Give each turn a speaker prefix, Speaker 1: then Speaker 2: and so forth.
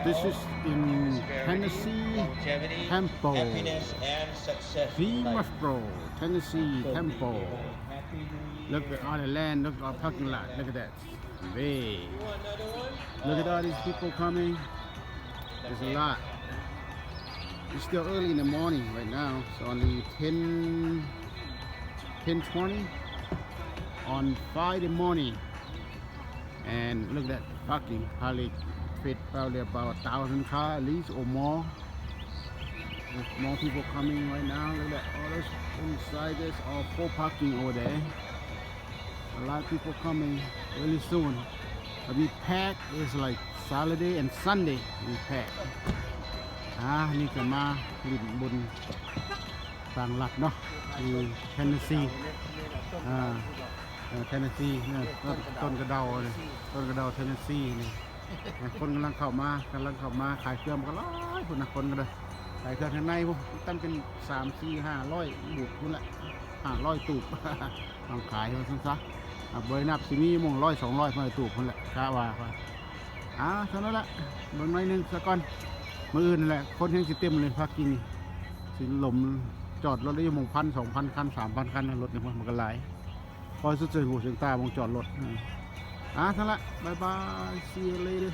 Speaker 1: This is in Tennessee Temple. Greensboro, Tennessee Temple. Look at all the land, look at our parking lot. Look at that. Big. Look at all these people coming. There's a lot. It's still early in the morning right now. It's only 10:20 on Friday morning. And look at that parking. Probably fit probably about 1,000 cars at least or more. There's more people coming right now. Look at that. All those inside, there's all full parking over there. A lot of people coming really soon. But we pack is like Saturday and Sunday we pack. นี่ก็มาลินบุญต่างรัฐเนาะที่ Tennessee Tennessee เนี่ยต้นกระเดาเนี่ยต้นกระเดา Tennessee นี่คนกำลังเข้ามาขายเครื่องก็หลายพุ่นน่ะคนก็ได้ขายเครื่องข้างในพุ่นตั้งเป็น3 4 500บุกพุ่นละ500ตูบต้องขายว่าซั่นซะบ่ได้นับสิมีมง100 200มาตูบพุ่นแหละกะว่าเท่านั้นละเบิ่งหน่อยนึงซะก่อนมื้ออื่นแหละคนยังสิเต็มเลยพากินสิลมจอดรถได้อยู่มง 1,000 2,000 คัน 3,000 คันรถนี่มันก็หลายพอสุดๆหูเสียงตามองจอดรถเท่านั้นละบ๊ายบาย see you later